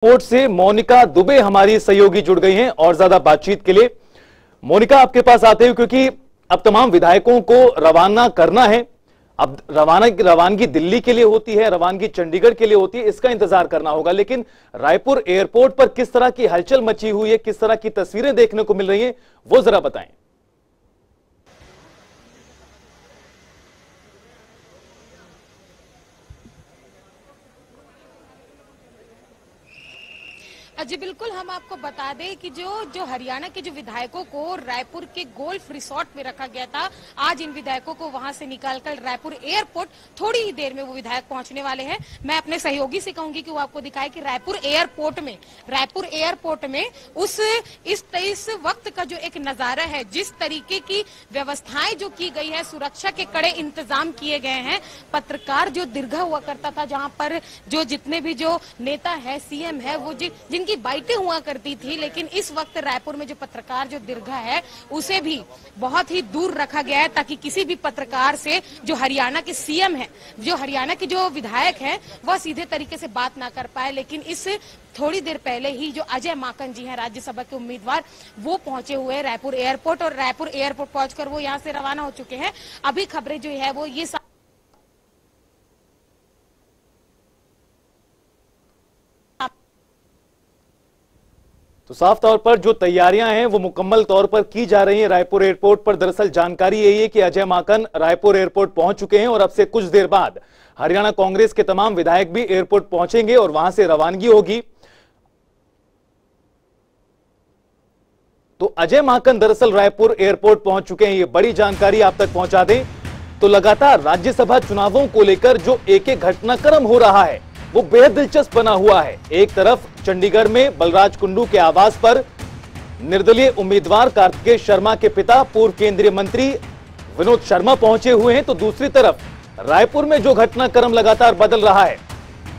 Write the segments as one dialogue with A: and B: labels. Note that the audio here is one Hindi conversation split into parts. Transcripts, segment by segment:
A: एयरपोर्ट से मोनिका दुबे हमारी सहयोगी जुड़ गई हैं और ज्यादा बातचीत के लिए। मोनिका, आपके पास आते हैं क्योंकि अब तमाम विधायकों को रवाना करना है। अब रवानगी दिल्ली के लिए होती है, रवानगी चंडीगढ़ के लिए होती है, इसका इंतजार करना होगा। लेकिन रायपुर एयरपोर्ट पर किस तरह की हलचल मची हुई है, किस तरह की तस्वीरें देखने को मिल रही हैं, वो जरा बताएं।
B: जी बिल्कुल, हम आपको बता दें कि जो हरियाणा के जो विधायकों को रायपुर के गोल्फ रिसोर्ट में रखा गया था, आज इन विधायकों को वहां से निकालकर रायपुर एयरपोर्ट थोड़ी ही देर में वो विधायक पहुंचने वाले हैं। मैं अपने सहयोगी से कहूंगी कि वो आपको दिखाए कि रायपुर एयरपोर्ट में इस वक्त का जो एक नजारा है, जिस तरीके की व्यवस्थाएं जो की गई है, सुरक्षा के कड़े इंतजाम किए गए हैं। पत्रकार जो दीर्घा हुआ करता था, जहां पर जो जितने भी जो नेता है, सीएम है, वो जिनकी बाइटें हुआ करती थी, लेकिन इस वक्त रायपुर में जो पत्रकार जो दीर्घा है, उसे भी बहुत ही दूर रखा गया है, ताकि किसी भी पत्रकार से जो हरियाणा के सीएम है, जो हरियाणा के जो विधायक हैं, वह सीधे तरीके से बात ना कर पाए। लेकिन इस थोड़ी देर पहले ही जो अजय माकन जी हैं, राज्यसभा के उम्मीदवार, वो पहुंचे हुए हैं रायपुर एयरपोर्ट, और रायपुर एयरपोर्ट पहुंचकर वो यहां से रवाना हो चुके हैं। अभी खबरें जो है वो ये
A: तो साफ तौर पर जो तैयारियां हैं वो मुकम्मल तौर पर की जा रही हैं रायपुर एयरपोर्ट पर। दरअसल जानकारी यही है कि अजय माकन रायपुर एयरपोर्ट पहुंच चुके हैं और अब से कुछ देर बाद हरियाणा कांग्रेस के तमाम विधायक भी एयरपोर्ट पहुंचेंगे और वहां से रवानगी होगी। तो अजय माकन दरअसल रायपुर एयरपोर्ट पहुंच चुके हैं, ये बड़ी जानकारी आप तक पहुंचा दें। तो लगातार राज्यसभा चुनावों को लेकर जो एक घटनाक्रम हो रहा है वो बेहद दिलचस्प बना हुआ है। एक तरफ चंडीगढ़ में बलराज कुंडू के आवास पर निर्दलीय उम्मीदवार कार्तिकेय शर्मा के पिता पूर्व केंद्रीय मंत्री विनोद शर्मा पहुंचे हुए हैं, तो दूसरी तरफ रायपुर में जो घटनाक्रम लगातार बदल रहा है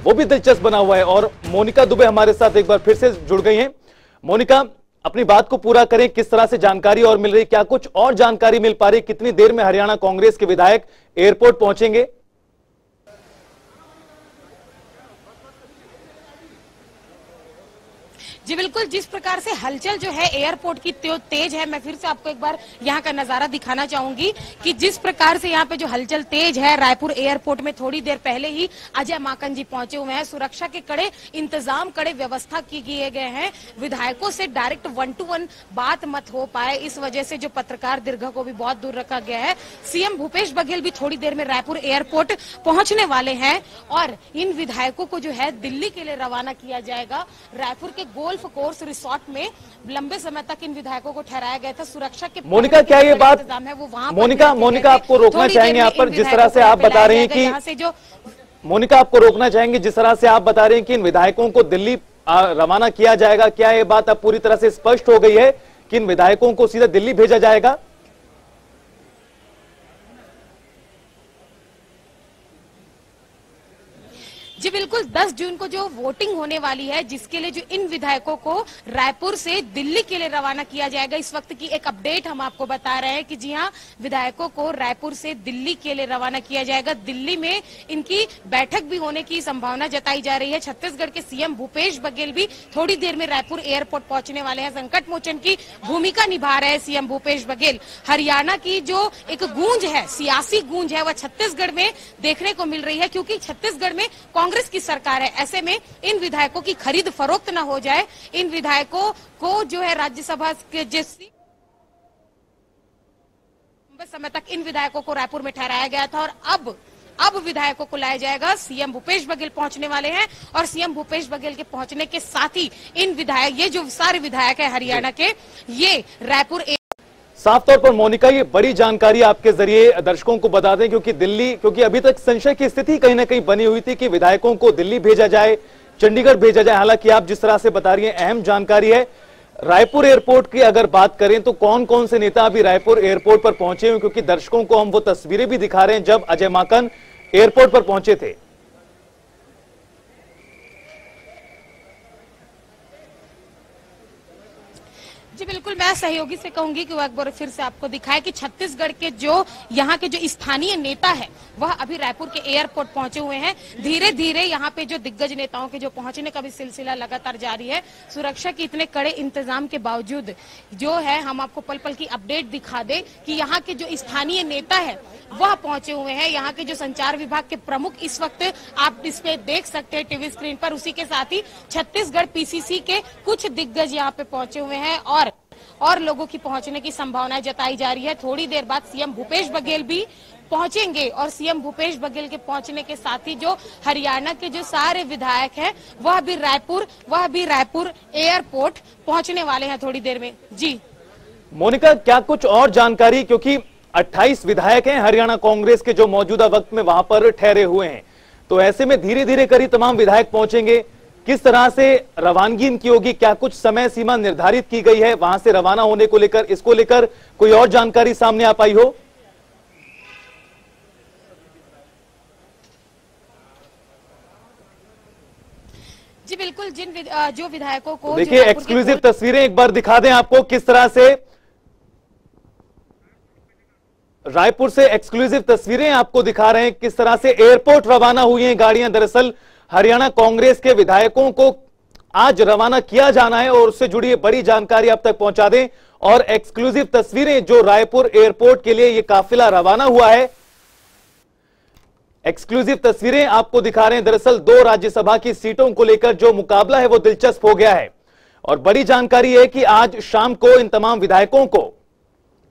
A: वो भी दिलचस्प बना हुआ है। और मोनिका दुबे हमारे साथ एक बार फिर से जुड़ गई हैं। मोनिका, अपनी बात को पूरा करें, किस तरह से जानकारी और मिल रही, क्या कुछ और जानकारी मिल पा रही, कितनी देर में हरियाणा कांग्रेस के विधायक एयरपोर्ट पहुंचेंगे?
B: जी बिल्कुल, जिस प्रकार से हलचल जो है एयरपोर्ट की तेज है, मैं फिर से आपको एक बार यहाँ का नजारा दिखाना चाहूंगी कि जिस प्रकार से यहाँ पे जो हलचल तेज है, रायपुर एयरपोर्ट में थोड़ी देर पहले ही अजय माकन जी पहुंचे हुए हैं। सुरक्षा के कड़े इंतजाम, कड़े व्यवस्था किए गए हैं। विधायकों से डायरेक्ट 1 to 1 बात मत हो पाए, इस वजह से जो पत्रकार दीर्घा को भी बहुत दूर रखा गया है। सीएम भूपेश बघेल भी थोड़ी देर में रायपुर एयरपोर्ट पहुंचने वाले हैं और इन विधायकों को जो है दिल्ली के लिए रवाना किया जाएगा। रायपुर के गोल्फ कोर्स रिसोर्ट में लंबे समय तक इन विधायकों को ठहराया गया था। सुरक्षा के
A: मोनिका, क्या ये बात मोनिका आपको रोकना चाहेंगे यहाँ पर, जिस तरह से आप बता रहे हैं कि मोनिका आपको रोकना चाहेंगे जिस तरह से आप बता रहे हैं कि इन विधायकों को दिल्ली रवाना किया जाएगा, क्या ये बात अब पूरी तरह से स्पष्ट हो गई है कि इन विधायकों को सीधा दिल्ली भेजा जाएगा?
B: जी बिल्कुल, 10 जून को जो वोटिंग होने वाली है, जिसके लिए जो इन विधायकों को रायपुर से दिल्ली के लिए रवाना किया जाएगा। इस वक्त की एक अपडेट हम आपको बता रहे हैं कि जी हां, विधायकों को रायपुर से दिल्ली के लिए रवाना किया जाएगा। दिल्ली में इनकी बैठक भी होने की संभावना जताई जा रही है। छत्तीसगढ़ के सीएम भूपेश बघेल भी थोड़ी देर में रायपुर एयरपोर्ट पहुंचने वाले हैं। संकट मोचन की भूमिका निभा रहे हैं सीएम भूपेश बघेल। हरियाणा की जो एक गूंज है, सियासी गूंज है, वह छत्तीसगढ़ में देखने को मिल रही है, क्योंकि छत्तीसगढ़ में कांग्रेस की सरकार है। ऐसे में इन विधायकों की खरीद फरोख्त न हो जाए, इन विधायकों को जो है राज्यसभा के लंबे समय तक इन विधायकों को रायपुर में ठहराया गया था और अब विधायकों को लाया जाएगा। सीएम भूपेश बघेल पहुंचने वाले हैं और सीएम भूपेश बघेल के पहुंचने के साथ ही इन विधायक, ये जो सारे विधायक है हरियाणा के, ये रायपुर
A: साफ तौर पर मोनिका, ये बड़ी जानकारी आपके जरिए दर्शकों को बता दें, क्योंकि अभी तक संशय की स्थिति कहीं ना कहीं बनी हुई थी कि विधायकों को दिल्ली भेजा जाए, चंडीगढ़ भेजा जाए। हालांकि आप जिस तरह से बता रही हैं, अहम जानकारी है। रायपुर एयरपोर्ट की अगर बात करें तो कौन कौन से नेता अभी रायपुर एयरपोर्ट पर पहुंचे हुए, क्योंकि दर्शकों को हम वो तस्वीरें भी दिखा रहे हैं जब अजय माकन एयरपोर्ट पर पहुंचे थे।
B: जी बिल्कुल, मैं सहयोगी से कहूंगी कि वो एक बार फिर से आपको दिखाए कि छत्तीसगढ़ के जो यहाँ के जो स्थानीय नेता है वह अभी रायपुर के एयरपोर्ट पहुंचे हुए हैं। धीरे धीरे यहाँ पे जो दिग्गज नेताओं के जो पहुंचने का भी सिलसिला लगातार जारी है। सुरक्षा के इतने कड़े इंतजाम के बावजूद जो है, हम आपको पल पल की अपडेट दिखा दे कि यहाँ के जो स्थानीय नेता है वह पहुंचे हुए हैं। यहाँ के जो संचार विभाग के प्रमुख इस वक्त आप इस पे देख सकते हैं टीवी स्क्रीन पर, उसी के साथ ही छत्तीसगढ़ पीसीसी के कुछ दिग्गज यहाँ पे पहुंचे हुए हैं और लोगों की पहुंचने की संभावनाएं जताई जा रही है। थोड़ी देर बाद सीएम भूपेश बघेल भी पहुंचेंगे और सीएम भूपेश बघेल के पहुंचने के साथ ही जो हरियाणा के जो सारे विधायक हैं वह भी रायपुर एयरपोर्ट पहुंचने वाले हैं थोड़ी देर में। जी
A: मोनिका, क्या कुछ और जानकारी, क्योंकि 28 विधायक हैं हरियाणा कांग्रेस के जो मौजूदा वक्त में वहां पर ठहरे हुए हैं, तो ऐसे में धीरे धीरे करीब तमाम विधायक पहुंचेंगे। किस तरह से रवानगी इनकी होगी, क्या कुछ समय सीमा निर्धारित की गई है वहां से रवाना होने को लेकर, इसको लेकर कोई और जानकारी सामने आ पाई हो?
B: जी बिल्कुल, जो विधायकों को
A: देखिए एक्सक्लूसिव तस्वीरें एक बार दिखा दें आपको, किस तरह से रायपुर से एक्सक्लूसिव तस्वीरें आपको दिखा रहे हैं, किस तरह से एयरपोर्ट रवाना हुई हैं गाड़ियां। दरअसल हरियाणा कांग्रेस के विधायकों को आज रवाना किया जाना है और उससे जुड़ी बड़ी जानकारी आप तक पहुंचा दें। और एक्सक्लूसिव तस्वीरें जो रायपुर एयरपोर्ट के लिए यह काफिला रवाना हुआ है, एक्सक्लूसिव तस्वीरें आपको दिखा रहे हैं। दरअसल 2 राज्यसभा की सीटों को लेकर जो मुकाबला है वो दिलचस्प हो गया है और बड़ी जानकारी है कि आज शाम को इन तमाम विधायकों को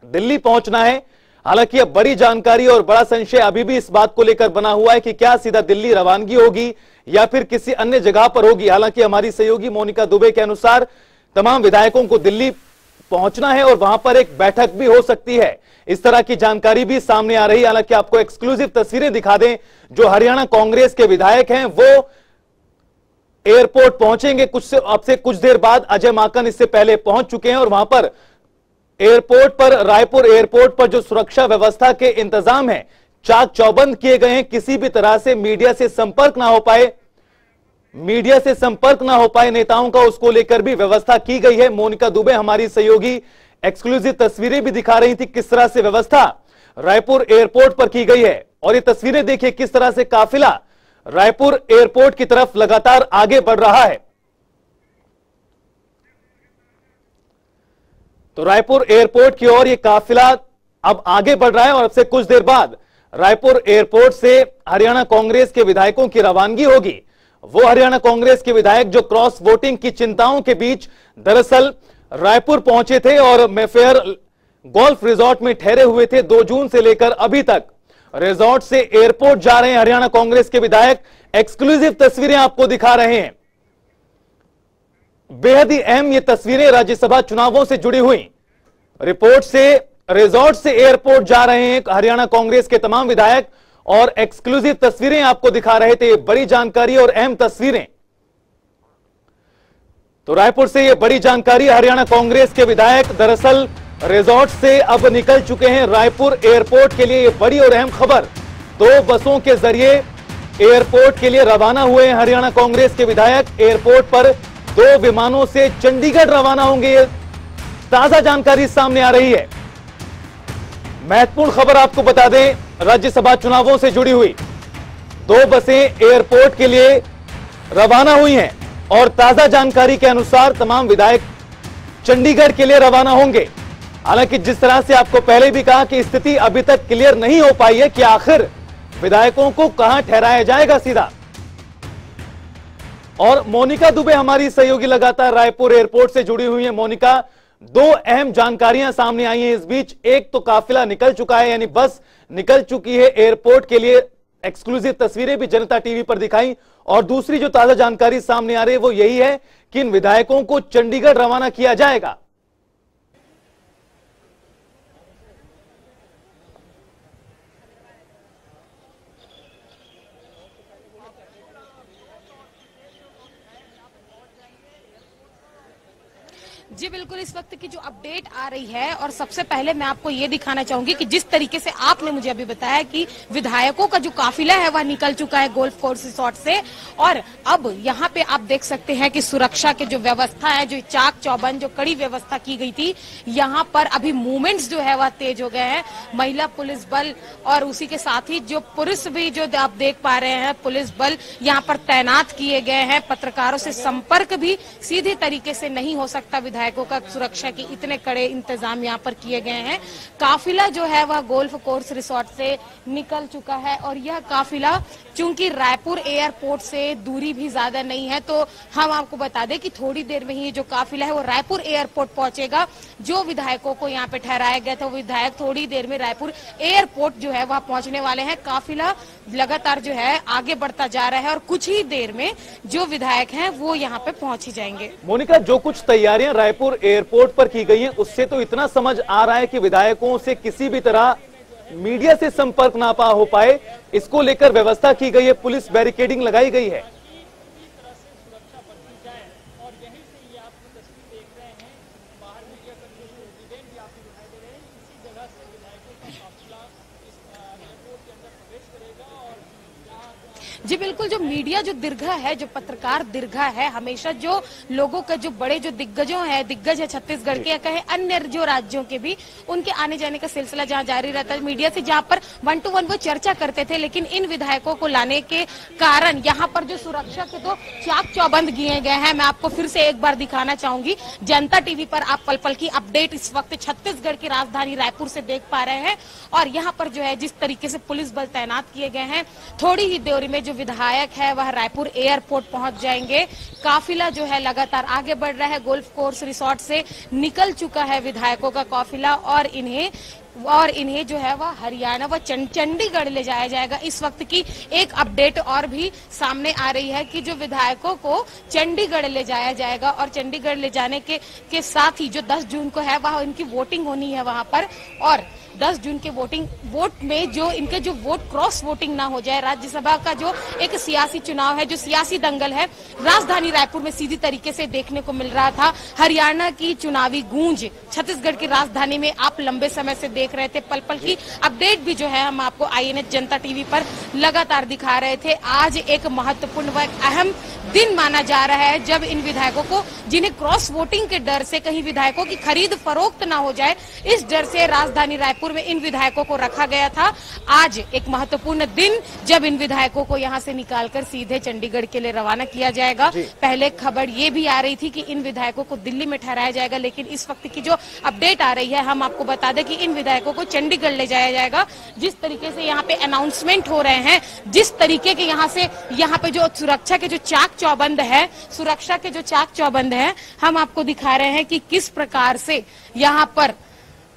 A: दिल्ली पहुंचना है। हालांकि अब बड़ी जानकारी और बड़ा संशय अभी भी इस बात को लेकर बना हुआ है कि क्या सीधा दिल्ली रवानगी होगी या फिर किसी अन्य जगह पर होगी। हालांकि हमारी सहयोगी मोनिका दुबे के अनुसार तमाम विधायकों को दिल्ली पहुंचना है और वहां पर एक बैठक भी हो सकती है, इस तरह की जानकारी भी सामने आ रही है। हालांकि आपको एक्सक्लूसिव तस्वीरें दिखा दें, जो हरियाणा कांग्रेस के विधायक हैं वो एयरपोर्ट पहुंचेंगे अब से कुछ देर बाद। अजय माकन इससे पहले पहुंच चुके हैं और वहां पर एयरपोर्ट पर, रायपुर एयरपोर्ट पर जो सुरक्षा व्यवस्था के इंतजाम है चाक चौबंद किए गए हैं। किसी भी तरह से मीडिया से संपर्क ना हो पाए नेताओं का, उसको लेकर भी व्यवस्था की गई है। मोनिका दुबे हमारी सहयोगी एक्सक्लूसिव तस्वीरें भी दिखा रही थी किस तरह से व्यवस्था रायपुर एयरपोर्ट पर की गई है। और ये तस्वीरें देखिए किस तरह से काफिला रायपुर एयरपोर्ट की तरफ लगातार आगे बढ़ रहा है। तो रायपुर एयरपोर्ट की ओर ये काफिला अब आगे बढ़ रहा है और अब से कुछ देर बाद रायपुर एयरपोर्ट से हरियाणा कांग्रेस के विधायकों की रवानगी होगी। वो हरियाणा कांग्रेस के विधायक जो क्रॉस वोटिंग की चिंताओं के बीच दरअसल रायपुर पहुंचे थे और मेफेयर गोल्फ रिजॉर्ट में ठहरे हुए थे 2 जून से लेकर अभी तक। रिजॉर्ट से एयरपोर्ट जा रहे हैं हरियाणा कांग्रेस के विधायक। एक्सक्लूसिव तस्वीरें आपको दिखा रहे हैं, बेहद ही अहम ये तस्वीरें राज्यसभा चुनावों से जुड़ी हुई। रिपोर्ट से रिजॉर्ट से एयरपोर्ट जा रहे हैं हरियाणा कांग्रेस के तमाम विधायक और एक्सक्लूसिव तस्वीरें आपको दिखा रहे थे। बड़ी जानकारी और अहम तस्वीरें। तो रायपुर से ये बड़ी जानकारी, हरियाणा कांग्रेस के विधायक दरअसल रिजॉर्ट से अब निकल चुके हैं रायपुर एयरपोर्ट के लिए। ये बड़ी और अहम खबर, 2 बसों के जरिए एयरपोर्ट के लिए रवाना हुए हैं हरियाणा कांग्रेस के विधायक। एयरपोर्ट पर 2 विमानों से चंडीगढ़ रवाना होंगे, ये ताजा जानकारी सामने आ रही है। महत्वपूर्ण खबर आपको बता दें, राज्यसभा चुनावों से जुड़ी हुई 2 बसें एयरपोर्ट के लिए रवाना हुई हैं और ताजा जानकारी के अनुसार तमाम विधायक चंडीगढ़ के लिए रवाना होंगे। हालांकि जिस तरह से आपको पहले भी कहा कि स्थिति अभी तक क्लियर नहीं हो पाई है कि आखिर विधायकों को कहां ठहराया जाएगा सीधा। और मोनिका दुबे हमारी सहयोगी लगातार रायपुर एयरपोर्ट से जुड़ी हुई है। मोनिका, 2 अहम जानकारियां सामने आई हैं इस बीच। एक तो काफिला निकल चुका है, यानी बस निकल चुकी है एयरपोर्ट के लिए। एक्सक्लूसिव तस्वीरें भी जनता टीवी पर दिखाई। और दूसरी जो ताजा जानकारी सामने आ रही है वो यही है कि इन विधायकों को चंडीगढ़ रवाना किया जाएगा।
B: जी बिल्कुल, इस वक्त की जो अपडेट आ रही है, और सबसे पहले मैं आपको ये दिखाना चाहूंगी कि जिस तरीके से आपने मुझे अभी बताया कि विधायकों का जो काफिला है वह निकल चुका है गोल्फ कोर्स रिसोर्ट से, और अब यहाँ पे आप देख सकते हैं कि सुरक्षा की जो व्यवस्था है, जो चाक चौबंद, जो कड़ी व्यवस्था की गई थी, यहाँ पर अभी मूवमेंट्स जो है वह तेज हो गए हैं। महिला पुलिस बल और उसी के साथ ही जो पुरुष भी जो आप देख पा रहे हैं, पुलिस बल यहाँ पर तैनात किए गए हैं। पत्रकारों से संपर्क भी सीधे तरीके से नहीं हो सकता, विधायकों का सुरक्षा के इतने कड़े इंतजाम यहाँ पर किए गए हैं। काफिला जो है वह गोल्फ कोर्स रिसोर्ट से निकल चुका है, और यह काफिला चूंकि रायपुर एयरपोर्ट से दूरी भी ज्यादा नहीं है, तो हम आपको बता दें कि थोड़ी देर में ही जो काफिला है वो रायपुर एयरपोर्ट पहुंचेगा। जो विधायकों को यहाँ पे ठहराया गया था, वो विधायक थोड़ी देर में रायपुर एयरपोर्ट जो है वह पहुंचने वाले हैं। काफिला लगातार जो है आगे बढ़ता जा रहा है, और कुछ ही देर में जो विधायक हैं वो यहाँ पे पहुंच ही जाएंगे।
A: मोनिका, जो कुछ तैयारियां रायपुर एयरपोर्ट पर की गई है, उससे तो इतना समझ आ रहा है कि विधायकों से किसी भी तरह मीडिया से संपर्क ना हो पाए, इसको लेकर व्यवस्था की गई है, पुलिस बैरिकेडिंग लगाई गई है।
B: जी बिल्कुल, जो मीडिया जो दीर्घा है, जो पत्रकार दीर्घा है, हमेशा जो लोगों का जो बड़े जो दिग्गज है छत्तीसगढ़ के या कहे अन्य जो राज्यों के भी, उनके आने जाने का सिलसिला जहां जारी रहता है। मीडिया से जहां पर 1 to 1 वो चर्चा करते थे, लेकिन इन विधायकों को लाने के कारण यहाँ पर जो सुरक्षा के तो चाक चौबंद किए गए हैं। मैं आपको फिर से एक बार दिखाना चाहूंगी, जनता टीवी पर आप पल पल की अपडेट इस वक्त छत्तीसगढ़ की राजधानी रायपुर से देख पा रहे हैं, और यहाँ पर जो है जिस तरीके से पुलिस बल तैनात किए गए हैं, थोड़ी ही देर में जो विधायक है वह रायपुर एयरपोर्ट पहुंच जाएंगे। काफिला जो है लगातार आगे बढ़ रहा है, गोल्फ कोर्स रिसोर्ट से निकल चुका है विधायकों का काफिला, और इन्हें जो है वह हरियाणा व चंडीगढ़ ले जाया जाएगा। इस वक्त की एक अपडेट और भी सामने आ रही है कि जो विधायकों को चंडीगढ़ ले जाया जाएगा, और चंडीगढ़ ले जाने के साथ ही जो 10 जून को है वह इनकी वोटिंग होनी है वहां पर, और 10 जून के वोट में जो इनके जो वोट क्रॉस वोटिंग ना हो जाए। राज्यसभा का जो एक सियासी चुनाव है, जो सियासी दंगल है, राजधानी रायपुर में सीधी तरीके से देखने को मिल रहा था। हरियाणा की चुनावी गूंज छत्तीसगढ़ की राजधानी में आप लंबे समय से देख रहे थे। पल पल की अपडेट भी जो है हम आपको INH जनता टीवी पर लगातार दिखा रहे थे। आज एक महत्वपूर्ण व अहम दिन माना जा रहा है, जब इन विधायकों को, जिन्हें क्रॉस वोटिंग के डर से कहीं विधायकों की खरीद फरोख्त ना हो जाए, इस डर से राजधानी रायपुर में इन विधायकों को रखा गया था। आज एक महत्वपूर्ण दिन, जब इन विधायकों को यहां से निकालकर सीधे चंडीगढ़ के लिए रवाना किया जाएगा। पहले खबर ये भी आ रही थी कि इन विधायकों को दिल्ली में ठहराया जाएगा, लेकिन इस वक्त की जो अपडेट आ रही है, हम आपको बता दें कि इन विधायकों को चंडीगढ़ ले जाया जाएगा। जिस तरीके से यहाँ पे अनाउंसमेंट हो रहे हैं, जिस तरीके के यहाँ पे जो सुरक्षा के जो चाक चौबंद है, सुरक्षा के जो चाक चौबंद है, हम आपको दिखा रहे हैं कि किस प्रकार से यहाँ पर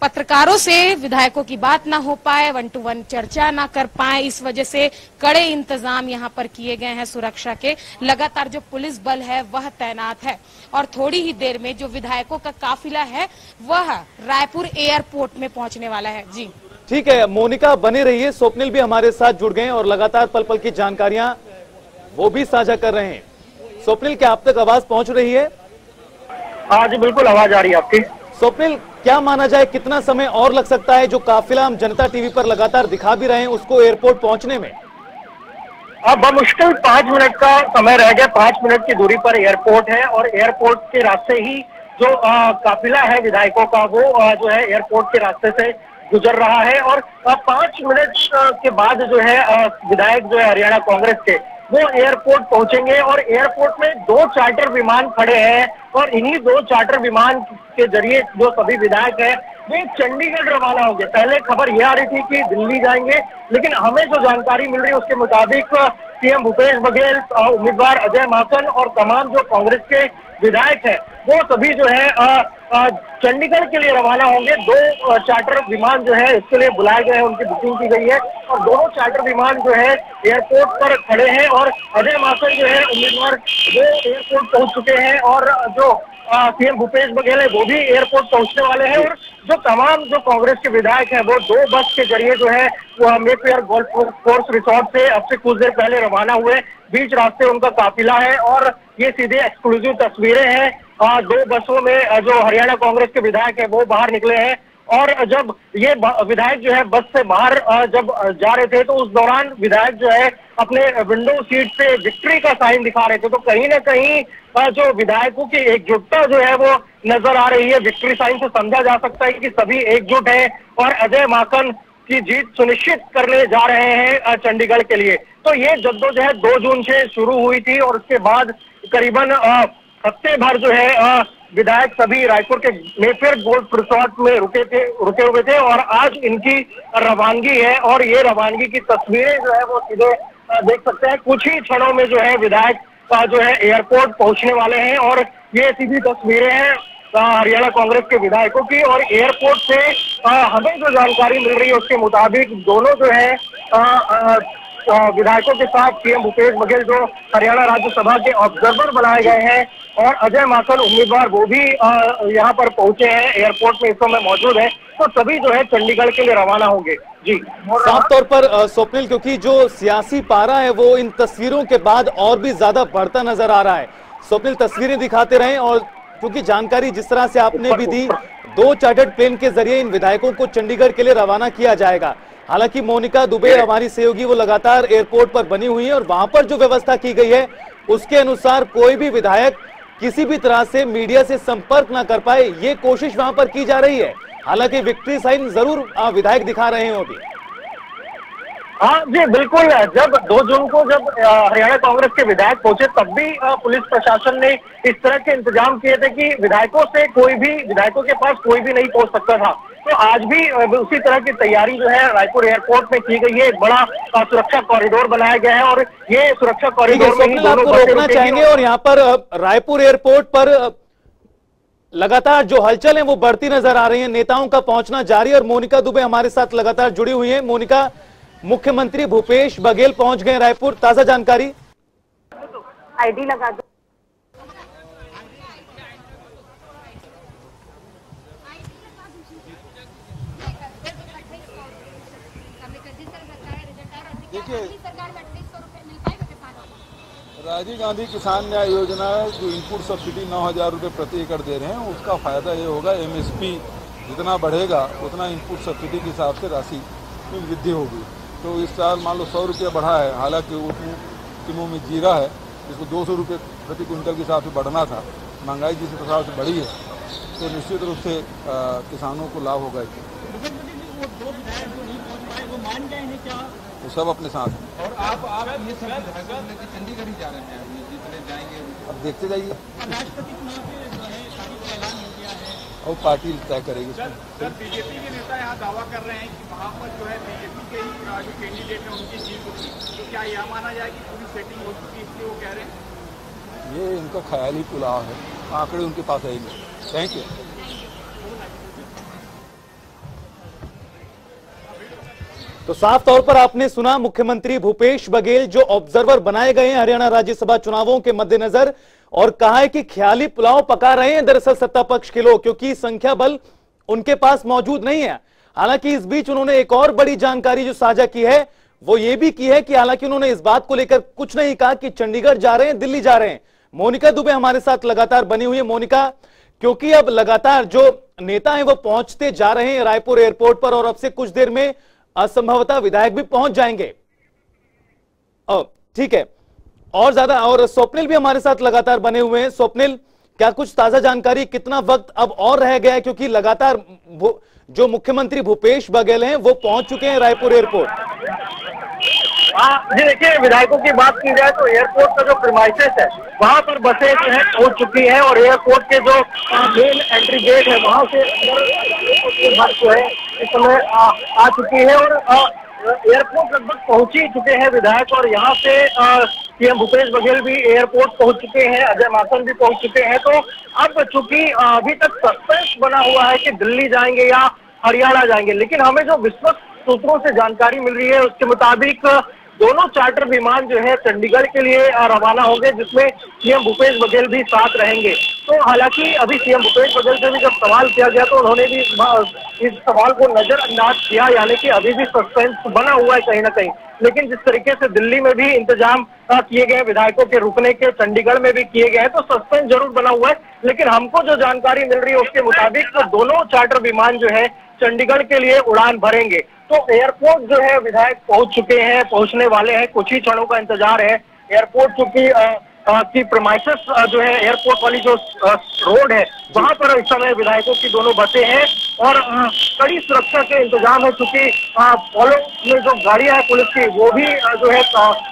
B: पत्रकारों से विधायकों की बात ना हो पाए, 1 to 1 चर्चा ना कर पाए, इस वजह से कड़े इंतजाम यहाँ पर किए गए हैं सुरक्षा के। लगातार जो पुलिस बल है वह तैनात है, और थोड़ी ही देर में जो विधायकों का काफिला है वह रायपुर एयरपोर्ट में पहुंचने वाला है। जी
A: ठीक है मोनिका, बने रहिए। स्वप्निल भी हमारे साथ जुड़ गए और लगातार पल पल की जानकारियां वो भी साझा कर रहे हैं। स्वप्निल, क्या आप तक आवाज पहुंच रही है?
C: हाँ जी बिल्कुल, आवाज आ रही है आपकी।
A: स्वप्निल, क्या माना जाए कितना समय और लग सकता है, जो काफिला हम जनता टीवी पर लगातार दिखा भी रहे हैं, उसको एयरपोर्ट पहुंचने में?
C: अब बमुश्किल 5 मिनट का समय रह गया। 5 मिनट की दूरी पर एयरपोर्ट है, और एयरपोर्ट के रास्ते ही जो काफिला है विधायकों का, वो जो है एयरपोर्ट के रास्ते से गुजर रहा है। और 5 मिनट के बाद जो है विधायक जो है हरियाणा कांग्रेस के, वो एयरपोर्ट पहुंचेंगे, और एयरपोर्ट में 2 चार्टर विमान खड़े हैं, और इन्हीं 2 चार्टर विमान के जरिए जो सभी विधायक हैं वे चंडीगढ़ रवाना होंगे। पहले खबर यह आ रही थी कि दिल्ली जाएंगे, लेकिन हमें जो जानकारी मिल रही है उसके मुताबिक CM भूपेश बघेल, उम्मीदवार अजय माकन और तमाम जो कांग्रेस के विधायक हैं, वो सभी जो है चंडीगढ़ के लिए रवाना होंगे। 2 चार्टर विमान जो है इसके लिए बुलाए गए हैं, उनकी बुकिंग की गई है, और दोनों चार्टर विमान जो है एयरपोर्ट पर खड़े हैं। और अजय माकन जो है उम्मीदवार, वो एयरपोर्ट पहुंच चुके हैं, और जो सीएम भूपेश बघेल है वो भी एयरपोर्ट पहुंचने वाले हैं। और जो तमाम जो कांग्रेस के विधायक हैं वो 2 बस के जरिए जो है वो मेफेयर गोल्फ कोर्स रिसोर्ट से अब से कुछ देर पहले रवाना हुए। बीच रास्ते उनका काफिला है और ये सीधे एक्सक्लूसिव तस्वीरें हैं। 2 बसों में जो हरियाणा कांग्रेस के विधायक है वो बाहर निकले हैं। और जब ये विधायक जो है बस से बाहर जब जा रहे थे तो उस दौरान विधायक जो है अपने विंडो सीट पे विक्ट्री का साइन दिखा रहे थे। तो कहीं ना कहीं जो विधायकों की एकजुटता जो है वो नजर आ रही है। विक्ट्री साइन से समझा जा सकता है कि सभी एकजुट हैं और अजय माकन की जीत सुनिश्चित करने जा रहे हैं चंडीगढ़ के लिए। तो ये जद्दोजहद 2 जून से शुरू हुई थी और उसके बाद करीबन हफ्ते भर जो है विधायक सभी रायपुर के मेफेयर गोल्फ रिसोर्ट में रुके हुए थे और आज इनकी रवानगी है। और ये रवानगी की तस्वीरें जो है वो सीधे देख सकते हैं। कुछ ही क्षणों में जो है विधायक जो है एयरपोर्ट पहुंचने वाले हैं और ये सीधी तस्वीरें हैं हरियाणा कांग्रेस के विधायकों की। और एयरपोर्ट से हमें जो जानकारी मिल रही है उसके मुताबिक दोनों जो है विधायकों के साथ सीएम भूपेश बघेल जो हरियाणा राज्यसभा के ऑब्जर्वर बनाए गए हैं और अजय माकन उम्मीदवार वो भी यहाँ पर पहुंचे हैं, एयरपोर्ट में इस समय मौजूद है। तो सभी जो है चंडीगढ़ के लिए रवाना होंगे। जी
A: साफ तौर पर स्वप्निल, क्योंकि जो सियासी पारा है वो इन तस्वीरों के बाद और भी ज्यादा बढ़ता नजर आ रहा है। स्वप्निल तस्वीरें दिखाते रहे और क्योंकि जानकारी जिस तरह से आपने भी दी, 2 चार्टर्ड प्लेन के जरिए इन विधायकों को चंडीगढ़ के लिए रवाना किया जाएगा। हालांकि मोनिका दुबे हमारी सहयोगी वो लगातार एयरपोर्ट पर बनी हुई है और वहां पर जो व्यवस्था की गई है उसके अनुसार कोई भी विधायक किसी भी तरह से मीडिया से संपर्क ना कर पाए, ये कोशिश वहां पर की जा रही है। हालांकि विक्ट्री साइन जरूर विधायक दिखा रहे हैं अभी।
C: हाँ जी बिल्कुल। जब 2 जून को जब हरियाणा कांग्रेस के विधायक पहुंचे तब भी पुलिस प्रशासन ने इस तरह के इंतजाम किए थे कि विधायकों के पास कोई भी नहीं पहुंच सकता था। तो आज भी उसी तरह की तैयारी जो है रायपुर एयरपोर्ट में की गई है। एक बड़ा सुरक्षा कॉरिडोर बनाया गया है और ये सुरक्षा कॉरिडोर में ही दोनों बसें
A: रोकना चाहेंगे। और यहाँ पर रायपुर एयरपोर्ट पर लगातार जो हलचल है वो बढ़ती नजर आ रही है, नेताओं का पहुंचना जारी। और मोनिका दुबे हमारे साथ लगातार जुड़ी हुई है। मोनिका, मुख्यमंत्री भूपेश बघेल पहुंच गए रायपुर, ताजा जानकारी।
D: आईडी लगा दो।
E: देखिए, राजीव गांधी किसान न्याय योजना जो इनपुट सब्सिडी 9,000 रुपये प्रति एकड़ दे रहे हैं उसका फायदा ये होगा, एमएसपी जितना बढ़ेगा उतना इनपुट सब्सिडी के हिसाब से राशि में वृद्धि होगी। तो इस साल मान लो 100 रुपये बढ़ा है, हालांकि वो किमों में जीरा है जिसको 200 रुपये प्रति क्विंटल के हिसाब से बढ़ना था। महंगाई जिस हिसाब से बढ़ी है तो निश्चित रूप से किसानों को लाभ होगा। वो सब अपने साथ हैं।
F: और आप ये सब विधायकों लेकर चंडीगढ़ ही जा रहे हैं, जितने जाएंगे
E: अब देखते जाइए।
F: राष्ट्रपति चुनाव के जो है शादी का ऐलान हो गया है
E: और पार्टी तय करेगी।
F: सर बीजेपी के नेता यहाँ दावा कर रहे हैं कि वहाँ पर जो है बीजेपी के ही जो कैंडिडेट है उनकी जीत होगी। तो क्या यह माना जाए कि पूरी सेटिंग हो चुकी है इसलिए वो कह रहे हैं?
E: ये इनका ख्याली पुलाव है, आंकड़े उनके पास है ही नहीं। Thank you.
A: तो साफ तौर पर आपने सुना, मुख्यमंत्री भूपेश बघेल जो ऑब्जर्वर बनाए गए हैं हरियाणा राज्यसभा चुनावों के मद्देनजर, और कहा है कि ख्याली पुलाव पका रहे हैं दरअसल सत्ता पक्ष के लोग, क्योंकि संख्या बल उनके पास मौजूद नहीं है। हालांकि इस बीच उन्होंने एक और बड़ी जानकारी जो साझा की है वो ये भी की है कि हालांकि उन्होंने इस बात को लेकर कुछ नहीं कहा कि चंडीगढ़ जा रहे हैं, दिल्ली जा रहे हैं। मोनिका दुबे हमारे साथ लगातार बनी हुई है। मोनिका, क्योंकि अब लगातार जो नेता है वो पहुंचते जा रहे हैं रायपुर एयरपोर्ट पर और अब से कुछ देर में असंभवतः विधायक भी पहुंच जाएंगे। ठीक है, और ज्यादा, और स्वप्निल भी हमारे साथ लगातार बने हुए हैं। स्वप्निल, क्या कुछ ताजा जानकारी, कितना वक्त अब और रह गया है, क्योंकि लगातार जो मुख्यमंत्री भूपेश बघेल हैं वो पहुंच चुके हैं रायपुर एयरपोर्ट।
C: जी देखिए, विधायकों की बात की जाए तो एयरपोर्ट का जो प्रीमाइसेस है वहां पर बसें जो है पहुंच चुकी हैं और एयरपोर्ट के जो मेन एंट्री गेट है वहां से बस जो है इस समय आ चुकी है और एयरपोर्ट लगभग पहुंच ही चुके हैं विधायक। और यहाँ से सीएम भूपेश बघेल भी एयरपोर्ट पहुंच चुके हैं, अजय माकन भी पहुंच चुके हैं। तो अब चूंकि अभी तक सस्पेंस बना हुआ है कि दिल्ली जाएंगे या हरियाणा जाएंगे, लेकिन हमें जो विश्वस्त सूत्रों से जानकारी मिल रही है उसके मुताबिक दोनों चार्टर विमान जो है चंडीगढ़ के लिए रवाना होंगे, जिसमें सीएम भूपेश बघेल भी साथ रहेंगे। तो हालांकि अभी सीएम भूपेश बघेल से भी जब सवाल किया गया तो उन्होंने भी इस सवाल को नजरअंदाज किया, यानी कि अभी भी सस्पेंस बना हुआ है कहीं ना कहीं। लेकिन जिस तरीके से दिल्ली में भी इंतजाम किए गए, विधायकों के रुकने के चंडीगढ़ में भी किए गए हैं, तो सस्पेंस जरूर बना हुआ है। लेकिन हमको जो जानकारी मिल रही है उसके मुताबिक तो दोनों चार्टर विमान जो है चंडीगढ़ के लिए उड़ान भरेंगे। तो एयरपोर्ट जो है विधायक पहुंच चुके हैं, पहुंचने वाले हैं, कुछ ही क्षणों का इंतजार है। एयरपोर्ट चूंकि की प्रीमाइसेस जो है एयरपोर्ट वाली जो रोड है वहां पर इस समय विधायकों की दोनों बसें हैं और कड़ी सुरक्षा के इंतजाम है। चूंकि फॉलो में जो गाड़ियां है पुलिस की वो भी जो है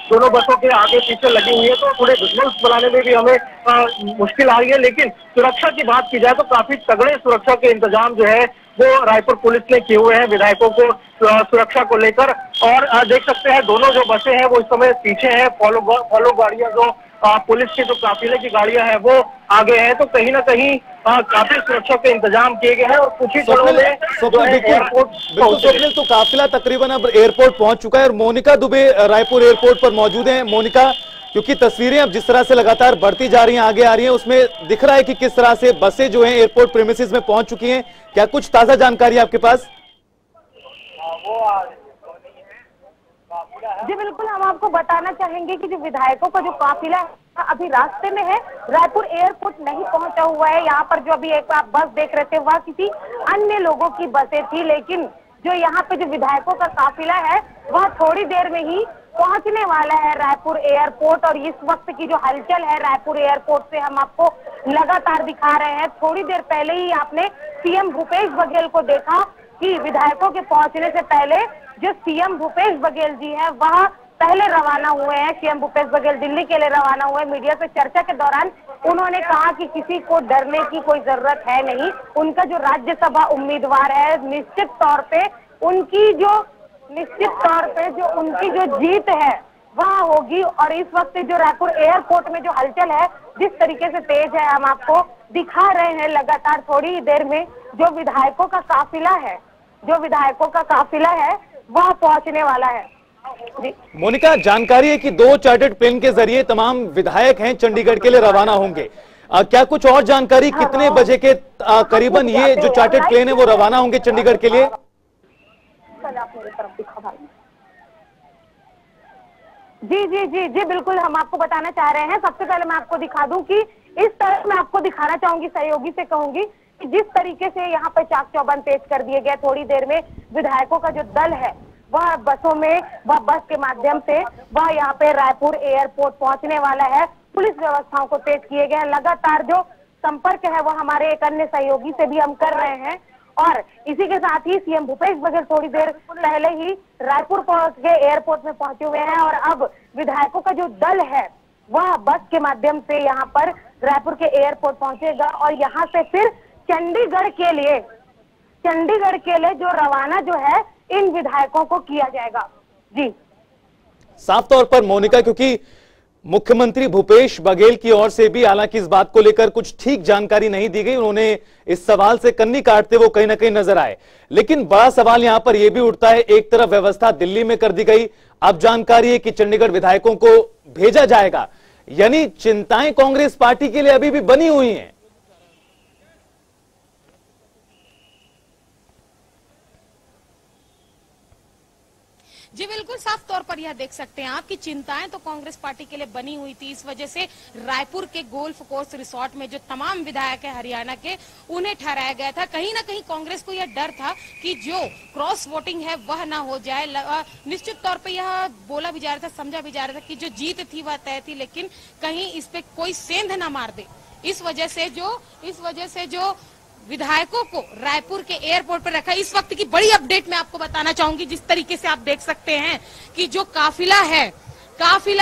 C: दोनों बसों के आगे पीछे लगी हुई है, तो थोड़े विजुअल्स बनाने में भी हमें मुश्किल आ रही है। लेकिन सुरक्षा की बात की जाए तो काफी तगड़े सुरक्षा के इंतजाम जो है वो रायपुर पुलिस ने किए हुए हैं विधायकों को सुरक्षा को लेकर। और देख सकते हैं दोनों जो बसें हैं वो इस समय पीछे हैं, फॉलो गाड़ियां जो पुलिस की जो काफिले की गाड़ियां हैं वो आगे हैं। तो कहीं ना कहीं काफी सुरक्षा के इंतजाम किए गए हैं और कुछ ही दिनों में
A: एयरपोर्ट तो काफिला तकरीबन अब एयरपोर्ट पहुंच चुका है और मोनिका दुबे रायपुर एयरपोर्ट पर मौजूद है। मोनिका, क्योंकि तस्वीरें अब जिस तरह से लगातार बढ़ती जा रही हैं, आगे आ रही हैं, उसमें दिख रहा है कि किस तरह से बसें जो हैं एयरपोर्ट प्रीमिसेस में पहुंच चुकी हैं। क्या कुछ ताजा जानकारी आपके पास?
D: जी बिल्कुल, हम आपको बताना चाहेंगे कि जो विधायकों का जो काफिला है अभी रास्ते में है, रायपुर एयरपोर्ट नहीं पहुंचा हुआ है। यहाँ पर जो अभी एक आप बस देख रहे थे वह किसी अन्य लोगों की बसें थी, लेकिन जो यहाँ पे जो विधायकों का काफिला है वह थोड़ी देर में ही पहुंचने वाला है रायपुर एयरपोर्ट। और इस वक्त की जो हलचल है रायपुर एयरपोर्ट से हम आपको लगातार दिखा रहे हैं। थोड़ी देर पहले ही आपने सीएम भूपेश बघेल को देखा कि विधायकों के पहुंचने से पहले जो सीएम भूपेश बघेल जी है वह पहले रवाना हुए हैं। सीएम भूपेश बघेल दिल्ली के लिए रवाना हुए। मीडिया से चर्चा के दौरान उन्होंने कहा कि किसी को डरने की कोई जरूरत है नहीं। उनका जो राज्यसभा उम्मीदवार है निश्चित तौर पे उनकी जो जीत है वह होगी। और इस वक्त जो रायपुर एयरपोर्ट में जो हलचल है जिस तरीके से तेज है, हम आपको दिखा रहे हैं लगातार। थोड़ी देर में जो विधायकों का काफिला है वह पहुंचने वाला है।
A: मोनिका, जानकारी है कि 2 चार्टर्ड प्लेन के जरिए तमाम विधायक हैं चंडीगढ़ के लिए रवाना होंगे। क्या कुछ और जानकारी, कितने बजे के करीबन ये जो चार्टर्ड प्लेन है वो रवाना होंगे चंडीगढ़ के लिए?
D: जी बिल्कुल, हम आपको बताना चाह रहे हैं। सबसे पहले मैं आपको दिखा दूं कि इस तरह मैं आपको दिखाना चाहूंगी, सहयोगी से कहूंगी कि जिस तरीके से यहाँ पर चाक चौबंद तेज कर दिए गए। थोड़ी देर में विधायकों का जो दल है वह बस के माध्यम से वह यहाँ पे रायपुर एयरपोर्ट पहुंचने वाला है। पुलिस व्यवस्थाओं को तेज किए गए हैं। लगातार जो संपर्क है वो हमारे एक अन्य सहयोगी से भी हम कर रहे हैं। और इसी के साथ ही सीएम भूपेश बघेल थोड़ी देर पहले ही रायपुर पहुंच के एयरपोर्ट में पहुंचे हुए हैं और अब विधायकों का जो दल है वह बस के माध्यम से यहाँ पर रायपुर के एयरपोर्ट पहुंचेगा और यहाँ से फिर चंडीगढ़ के लिए जो रवाना जो है इन विधायकों को किया जाएगा। जी
A: साफ तौर पर मोनिका, क्योंकि मुख्यमंत्री भूपेश बघेल की ओर से भी हालांकि इस बात को लेकर कुछ ठीक जानकारी नहीं दी गई, उन्होंने इस सवाल से कन्नी काटते वो कहीं ना कहीं नजर आए। लेकिन बड़ा सवाल यहां पर यह भी उठता है, एक तरफ व्यवस्था दिल्ली में कर दी गई, अब जानकारी है कि चंडीगढ़ विधायकों को भेजा जाएगा, यानी चिंताएं कांग्रेस पार्टी के लिए अभी भी बनी हुई हैं।
B: जी बिल्कुल, साफ तौर पर यह देख सकते हैं आप कि चिंताएं तो कांग्रेस पार्टी के लिए बनी हुई थी। इस वजह से रायपुर के गोल्फ कोर्स रिसोर्ट में जो तमाम विधायक है हरियाणा के उन्हें ठहराया गया था। कहीं ना कहीं कांग्रेस को यह डर था कि जो क्रॉस वोटिंग है वह ना हो जाए। निश्चित तौर पे यह बोला भी जा रहा था, समझा भी जा रहा था कि जो जीत थी वह तय थी, लेकिन कहीं इस पे कोई सेंध ना मार दे। इस वजह से जो विधायकों को रायपुर के एयरपोर्ट पर रखा। इस वक्त की बड़ी अपडेट मैं आपको बताना चाहूंगी। जिस तरीके से आप देख सकते हैं कि जो काफिला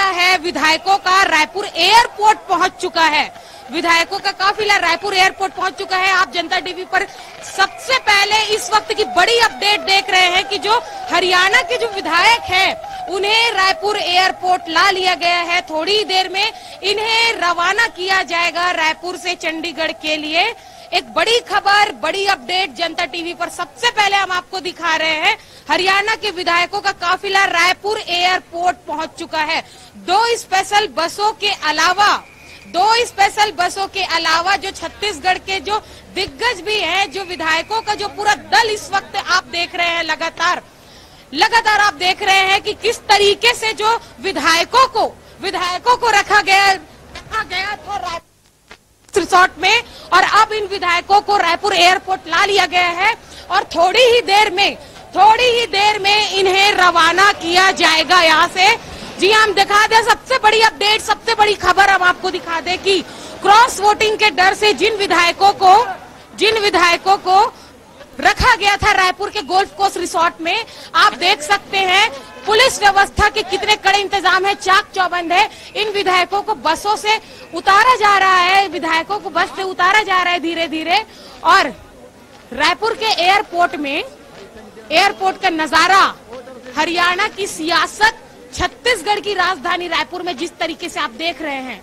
B: है विधायकों का रायपुर एयरपोर्ट पहुंच चुका है। विधायकों का काफिला रायपुर एयरपोर्ट पहुंच चुका है। आप जनता टीवी पर सबसे पहले इस वक्त की बड़ी अपडेट देख रहे हैं कि जो हरियाणा के जो विधायक हैं उन्हें रायपुर एयरपोर्ट ला लिया गया है। थोड़ी देर में इन्हें रवाना किया जाएगा रायपुर से चंडीगढ़ के लिए। एक बड़ी खबर, बड़ी अपडेट जनता टीवी पर सबसे पहले हम आपको दिखा रहे हैं। हरियाणा के विधायकों का काफिला रायपुर एयरपोर्ट पहुंच चुका है। दो स्पेशल बसों के अलावा जो छत्तीसगढ़ के जो दिग्गज भी हैं, जो विधायकों का जो पूरा दल इस वक्त आप देख रहे हैं, लगातार आप देख रहे हैं कि किस तरीके से जो विधायकों को रखा गया था रिसोर्ट में, और अब इन विधायकों को रायपुर एयरपोर्ट ला लिया गया है और थोड़ी ही देर में इन्हें रवाना किया जाएगा यहाँ से। जी हम दिखा दें सबसे बड़ी अपडेट, सबसे बड़ी खबर हम आपको दिखा दें कि क्रॉस वोटिंग के डर से जिन विधायकों को रखा गया था रायपुर के गोल्फ कोर्स रिसोर्ट में, आप देख सकते हैं पुलिस व्यवस्था के कितने कड़े इंतजाम है, चाक चौबंद है। इन विधायकों को बसों से उतारा जा रहा है, विधायकों को बस से उतारा जा रहा है धीरे धीरे। और रायपुर के एयरपोर्ट का नजारा, हरियाणा की सियासत, छत्तीसगढ़ की राजधानी रायपुर में जिस तरीके से आप देख रहे हैं,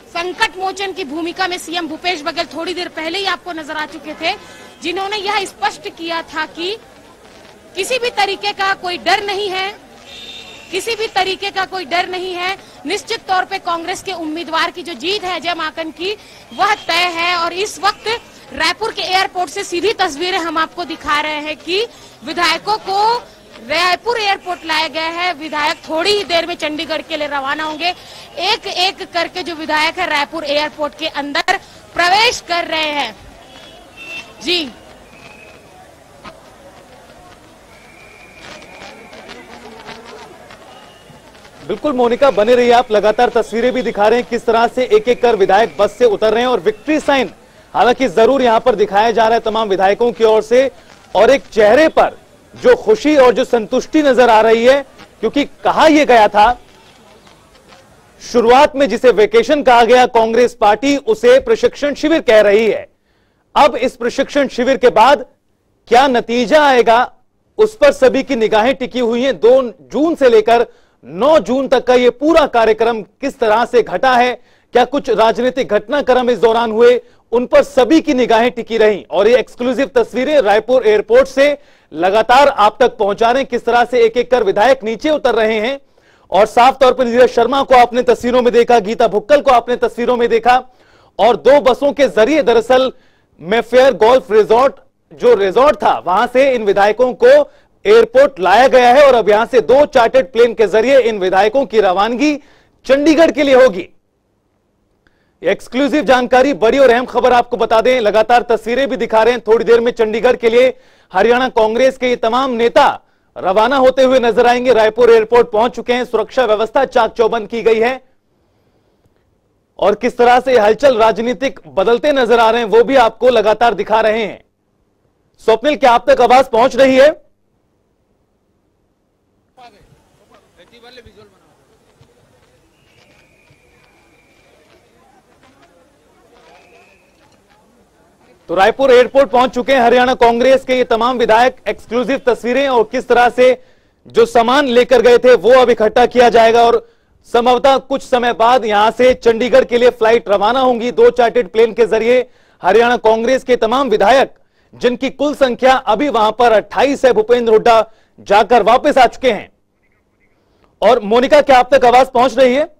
B: संकट मोचन की भूमिका में सीएम भूपेश बघेल थोड़ी देर पहले ही आपको नजर आ चुके थे, जिन्होंने यह स्पष्ट किया था कि किसी भी तरीके का कोई डर नहीं है, निश्चित तौर पे कांग्रेस के उम्मीदवार की जो जीत है अजय माकन की, वह तय है। और इस वक्त रायपुर के एयरपोर्ट से सीधी तस्वीरें हम आपको दिखा रहे हैं कि विधायकों को रायपुर एयरपोर्ट लाया गया है। विधायक थोड़ी ही देर में चंडीगढ़ के लिए रवाना होंगे। एक एक करके जो विधायक है रायपुर एयरपोर्ट के अंदर प्रवेश कर रहे हैं। जी
A: बिल्कुल मोनिका, बने रहिए आप। लगातार तस्वीरें भी दिखा रहे हैं किस तरह से एक एक कर विधायक बस से उतर रहे हैं और विक्ट्री साइन हालांकि जरूर यहां पर दिखाया जा रहा है तमाम विधायकों की ओर से, और एक चेहरे पर जो खुशी और जो संतुष्टि नजर आ रही है, क्योंकि कहा यह गया था शुरुआत में, जिसे वेकेशन कहा गया, कांग्रेस पार्टी उसे प्रशिक्षण शिविर कह रही है। अब इस प्रशिक्षण शिविर के बाद क्या नतीजा आएगा, उस पर सभी की निगाहें टिकी हुई हैं। 2 जून से लेकर 9 जून तक का यह पूरा कार्यक्रम किस तरह से घटा है, क्या कुछ राजनीतिक घटनाक्रम इस दौरान हुए, उन पर सभी की निगाहें टिकी रहीं। और ये एक्सक्लूसिव तस्वीरें रायपुर एयरपोर्ट से लगातार आप तक पहुंचा रहे हैं किस तरह से एक एक कर विधायक नीचे उतर रहे हैं। और साफ तौर पर नीरज शर्मा को आपने तस्वीरों में देखा, गीता भुक्कल को आपने तस्वीरों में देखा, और 2 बसों के जरिए दरअसल मेफेयर गोल्फ रिजॉर्ट जो रिजॉर्ट था वहां से इन विधायकों को एयरपोर्ट लाया गया है। और अब यहां से 2 चार्टर्ड प्लेन के जरिए इन विधायकों की रवानगी चंडीगढ़ के लिए होगी। एक्सक्लूसिव जानकारी, बड़ी और अहम खबर आपको बता दें, लगातार तस्वीरें भी दिखा रहे हैं। थोड़ी देर में चंडीगढ़ के लिए हरियाणा कांग्रेस के ये तमाम नेता रवाना होते हुए नजर आएंगे। रायपुर एयरपोर्ट पहुंच चुके हैं, सुरक्षा व्यवस्था चाक चौबंद की गई है और किस तरह से हलचल राजनीतिक बदलते नजर आ रहे हैं वो भी आपको लगातार दिखा रहे हैं। स्वप्निल, क्या आप तक आवाज पहुंच रही है? तो रायपुर एयरपोर्ट पहुंच चुके हैं हरियाणा कांग्रेस के ये तमाम विधायक। एक्सक्लूसिव तस्वीरें और किस तरह से जो सामान लेकर गए थे वो अब इकट्ठा किया जाएगा और संभवतः कुछ समय बाद यहां से चंडीगढ़ के लिए फ्लाइट रवाना होंगी 2 चार्टर्ड प्लेन के जरिए। हरियाणा कांग्रेस के तमाम विधायक, जिनकी कुल संख्या अभी वहां पर 28 है, भूपेंद्र हुड्डा जाकर वापस आ चुके हैं। और मोनिका, क्या आप तक आवाज पहुंच रही है?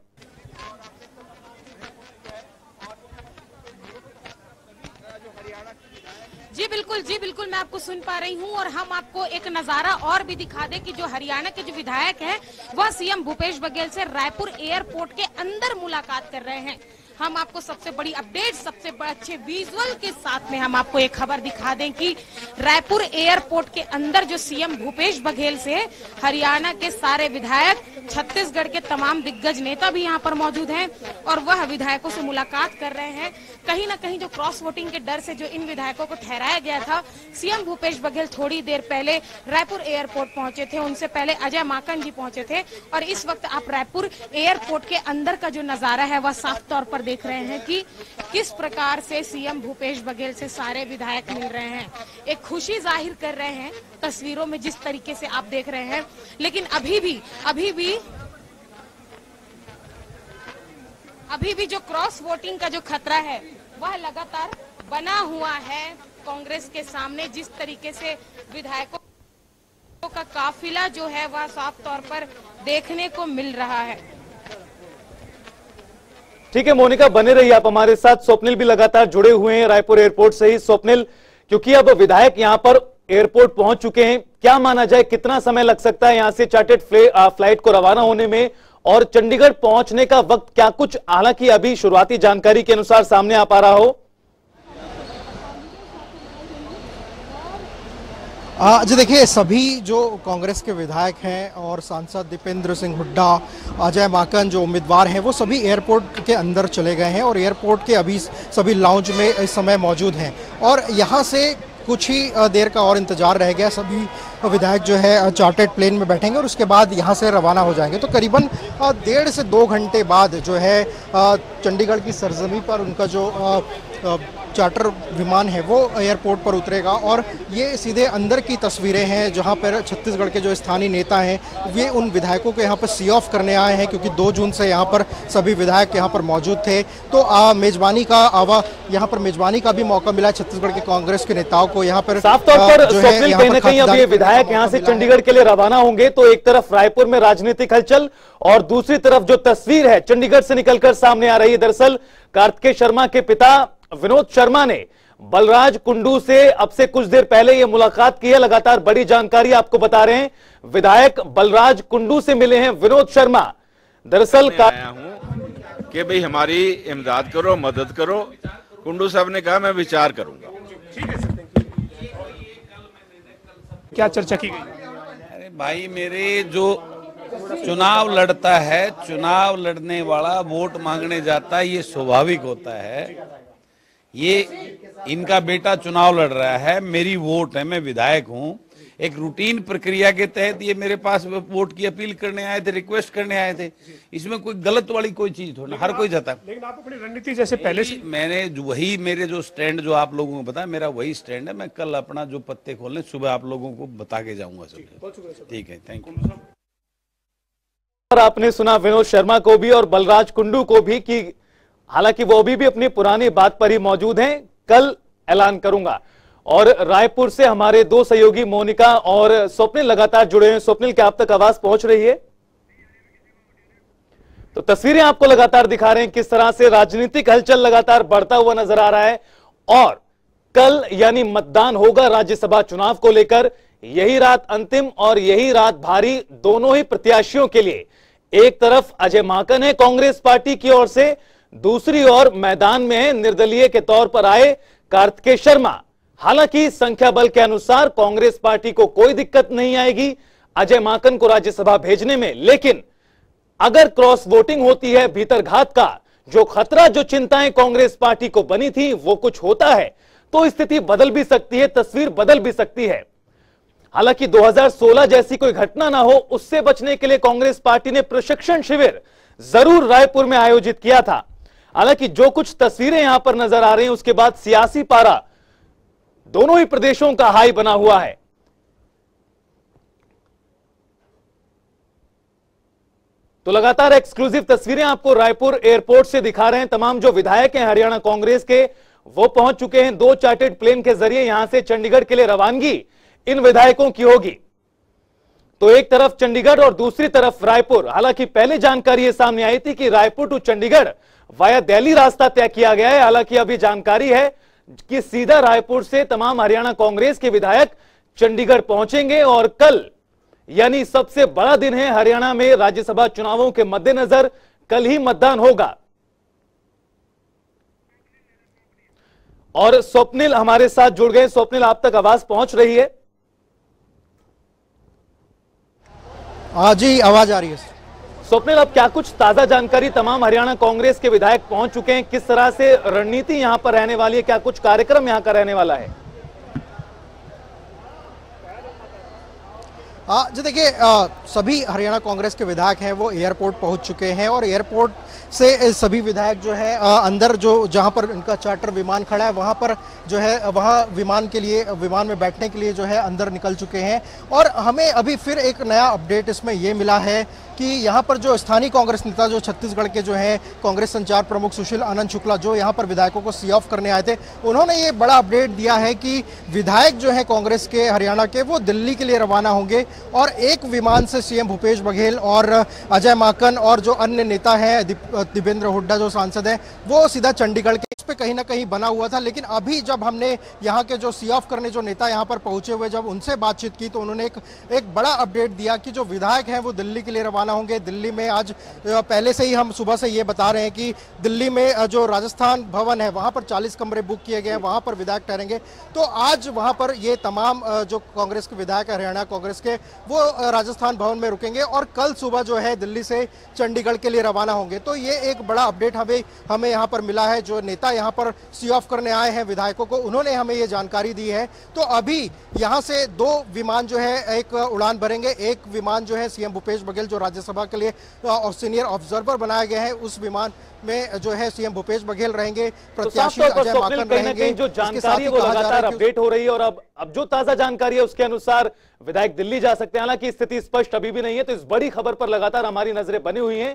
B: जी बिल्कुल मैं आपको सुन पा रही हूं। और हम आपको एक नजारा और भी दिखा दें कि जो हरियाणा के जो विधायक हैं वह सीएम भूपेश बघेल से रायपुर एयरपोर्ट के अंदर मुलाकात कर रहे हैं। हम आपको सबसे बड़ी अपडेट, सबसे अच्छे विजुअल के साथ में हम आपको एक खबर दिखा दें कि रायपुर एयरपोर्ट के अंदर जो सीएम भूपेश बघेल से हरियाणा के सारे विधायक छत्तीसगढ़ के तमाम दिग्गज नेता भी यहाँ पर मौजूद हैं और वह विधायकों से मुलाकात कर रहे हैं। कहीं ना कहीं जो क्रॉस वोटिंग के डर से जो इन विधायकों को ठहराया गया था, सीएम भूपेश बघेल थोड़ी देर पहले रायपुर एयरपोर्ट पहुंचे थे, उनसे पहले अजय माकन जी पहुंचे थे और इस वक्त आप रायपुर एयरपोर्ट के अंदर का जो नजारा है वह साफ तौर पर देख रहे हैं कि किस प्रकार से सीएम भूपेश बघेल से सारे विधायक मिल रहे हैं, एक खुशी जाहिर कर रहे हैं तस्वीरों में जिस तरीके से आप देख रहे हैं। लेकिन अभी भी जो क्रॉस वोटिंग का जो खतरा है वह लगातार बना हुआ है कांग्रेस के सामने। जिस तरीके से विधायकों का काफिला जो है वह साफ तौर पर देखने को मिल रहा है।
A: ठीक है मोनिका, बने रहिए आप हमारे साथ। स्वप्निल भी लगातार जुड़े हुए हैं रायपुर एयरपोर्ट से ही। स्वप्निल, क्योंकि अब विधायक यहां पर एयरपोर्ट पहुंच चुके हैं, क्या माना जाए कितना समय लग सकता है यहां से चार्टर्ड फ्लाइट को रवाना होने में और चंडीगढ़ पहुंचने का वक्त क्या कुछ, हालांकि अभी शुरुआती जानकारी के अनुसार सामने आ पा रहा हो?
G: जी देखिए, सभी जो कांग्रेस के विधायक हैं और सांसद दीपेंद्र सिंह हुड्डा, अजय माकन जो उम्मीदवार हैं, वो सभी एयरपोर्ट के अंदर चले गए हैं और एयरपोर्ट के अभी सभी लाउंज में इस समय मौजूद हैं और यहाँ से कुछ ही देर का और इंतजार रह गया। सभी विधायक जो है चार्टर्ड प्लेन में बैठेंगे और उसके बाद यहाँ से रवाना हो जाएंगे। तो करीबन 1.5 से 2 घंटे बाद जो है चंडीगढ़ की सरजमी पर उनका जो चार्टर विमान है वो एयरपोर्ट पर उतरेगा और ये सीधे अंदर की तस्वीरें हैं जहां पर छत्तीसगढ़ के जो स्थानीय नेता हैं वे उन विधायकों को यहां पर सी ऑफ करने आए हैं, क्योंकि 2 जून से यहां पर सभी विधायक यहां पर मौजूद थे। तो मेजबानी का भी मौका मिला छत्तीसगढ़ के कांग्रेस के नेताओं को यहाँ पर।
A: साफ तौर पर स्वप्निल, कहीं ना कहीं अब ये विधायक यहाँ से चंडीगढ़ के लिए रवाना होंगे तो एक तरफ रायपुर में राजनीतिक हलचल और दूसरी तरफ जो तस्वीर है चंडीगढ़ से निकलकर सामने आ रही है। दरअसल कार्तिकेय शर्मा के पिता विनोद शर्मा ने बलराज कुंडू से अब से कुछ देर पहले यह मुलाकात की है। लगातार बड़ी जानकारी आपको बता रहे हैं, विधायक बलराज कुंडू से मिले हैं विनोद शर्मा। दरअसल
H: आया हूं कि भाई हमारी इमदाद करो, मदद करो। कुंडू साहब ने कहा मैं विचार करूंगा।
I: क्या चर्चा की गई?
J: अरे भाई, मेरे जो चुनाव लड़ता है, चुनाव लड़ने वाला वोट मांगने जाता है, ये स्वाभाविक होता है। ये इनका बेटा चुनाव लड़ रहा है, मेरी वोट है, मैं विधायक हूं। एक रूटीन प्रक्रिया के तहत ये मेरे पास वोट की अपील करने आए थे, रिक्वेस्ट करने आए थे। इसमें कोई गलत वाली कोई चीज थोड़ी, हर कोई जाता है।
I: लेकिन आप अपनी रणनीति जैसे पहले से
J: मैंने वही, मेरे जो स्टैंड जो आप लोगों को बताया, मेरा वही स्टैंड है। मैं कल अपना जो पत्ते खोलने सुबह आप लोगों को बता के जाऊंगा सब। ठीक है, थैंक यू।
A: और आपने सुना विनोद शर्मा को भी और बलराज कुंडू को भी कि हालांकि वो भी अपनी पुरानी बात पर ही मौजूद हैं, कल ऐलान करूंगा। और रायपुर से हमारे 2 सहयोगी मोनिका और स्वप्निल लगातार जुड़े हैं। स्वप्निल, क्या आप तक आवाज पहुंच रही है? तो तस्वीरें आपको लगातार दिखा रहे हैं किस तरह से राजनीतिक हलचल लगातार बढ़ता हुआ नजर आ रहा है और कल यानी मतदान होगा राज्यसभा चुनाव को लेकर। यही रात अंतिम और यही रात भारी दोनों ही प्रत्याशियों के लिए। एक तरफ अजय माकन है कांग्रेस पार्टी की ओर से, दूसरी ओर मैदान में है निर्दलीय के तौर पर आए कार्तिकेय शर्मा। हालांकि संख्या बल के अनुसार कांग्रेस पार्टी को कोई दिक्कत नहीं आएगी अजय माकन को राज्यसभा भेजने में, लेकिन अगर क्रॉस वोटिंग होती है, भीतरघात का जो खतरा, जो चिंताएं कांग्रेस पार्टी को बनी थी वो कुछ होता है तो स्थिति बदल भी सकती है, तस्वीर बदल भी सकती है। हालांकि 2016 जैसी कोई घटना ना हो, उससे बचने के लिए कांग्रेस पार्टी ने प्रशिक्षण शिविर जरूर रायपुर में आयोजित किया था। हालांकि जो कुछ तस्वीरें यहां पर नजर आ रही हैं उसके बाद सियासी पारा दोनों ही प्रदेशों का हाई बना हुआ है। तो लगातार एक्सक्लूसिव तस्वीरें आपको रायपुर एयरपोर्ट से दिखा रहे हैं। तमाम जो विधायक हैं हरियाणा कांग्रेस के वो पहुंच चुके हैं। 2 चार्टर्ड प्लेन के जरिए यहां से चंडीगढ़ के लिए रवानगी इन विधायकों की होगी। तो एक तरफ चंडीगढ़ और दूसरी तरफ रायपुर। हालांकि पहले जानकारी ये सामने आई थी कि रायपुर टू चंडीगढ़ वाया दिल्ली रास्ता तय किया गया है। हालांकि अभी जानकारी है कि सीधा रायपुर से तमाम हरियाणा कांग्रेस के विधायक चंडीगढ़ पहुंचेंगे और कल यानी सबसे बड़ा दिन है हरियाणा में राज्यसभा चुनावों के मद्देनजर, कल ही मतदान होगा। और स्वप्निल हमारे साथ जुड़ गए। स्वप्निल, आप तक आवाज पहुंच रही है?
G: जी, आवाज आ रही है।
A: स्वप्निल, अब क्या कुछ ताजा जानकारी? तमाम हरियाणा कांग्रेस के विधायक पहुंच चुके हैं, किस तरह से रणनीति यहां पर रहने वाली है, क्या कुछ कार्यक्रम यहां का रहने वाला है?
G: जी देखिए, सभी हरियाणा कांग्रेस के विधायक हैं वो एयरपोर्ट पहुंच चुके हैं और एयरपोर्ट से सभी विधायक जो है अंदर जो जहां पर इनका चार्टर विमान खड़ा है वहां पर जो है वहां विमान में बैठने के लिए जो है अंदर निकल चुके हैं। और हमें अभी फिर एक नया अपडेट इसमें ये मिला है कि यहाँ पर जो स्थानीय कांग्रेस नेता जो छत्तीसगढ़ के जो है कांग्रेस संचार प्रमुख सुशील आनंद शुक्ला जो यहाँ पर विधायकों को सी ऑफ करने आए थे, उन्होंने ये बड़ा अपडेट दिया है कि विधायक जो है कांग्रेस के हरियाणा के वो दिल्ली के लिए रवाना होंगे और एक विमान से सीएम भूपेश बघेल और अजय माकन और जो अन्य नेता है दिपेंद्र हुड्डा जो सांसद है वो सीधा चंडीगढ़ के, इस पे कहीं ना कहीं बना हुआ था। लेकिन अभी जब हमने यहाँ के जो सी ऑफ करने जो नेता यहाँ पर पहुंचे हुए जब उनसे बातचीत की तो उन्होंने एक बड़ा अपडेट दिया कि जो विधायक हैं वो दिल्ली के लिए रवाना होंगे। दिल्ली में आज पहले से ही हम सुबह से ये बता रहे हैं कि दिल्ली में जो राजस्थान भवन है वहां पर 40 कमरे बुक किए गए हैं, वहां पर विधायक ठहरेंगे। तो आज वहां पर ये तमाम जो कांग्रेस के विधायक हरियाणा कांग्रेस के वो राजस्थान भवन में रुकेंगे और कल सुबह जो है दिल्ली से चंडीगढ़ के लिए रवाना होंगे। तो ये एक बड़ा अपडेट हमें यहाँ पर मिला है। जो नेता यहाँ पर सी ऑफ करने आए हैं विधायकों को, उन्होंने हमें ये जानकारी दी है। तो अभी यहाँ से 2 विमान जो है एक उड़ान भरेंगे, एक विमान जो है सीएम भूपेश बघेल जो राज्यसभा के लिए और सीनियर ऑब्जर्वर बनाए गए हैं, उस विमान में जो है सीएम भूपेश बघेल रहेंगे, प्रत्याशी अजय माकन रहेंगे।
A: जो जानकारी है वो लगातार अपडेट हो रही है और अब जो ताजा जानकारी है उसके अनुसार विधायक दिल्ली जा सकते हैं। हालांकि स्थिति स्पष्ट अभी भी नहीं है, तो इस बड़ी खबर पर लगातार हमारी नजरें बनी हुई हैं।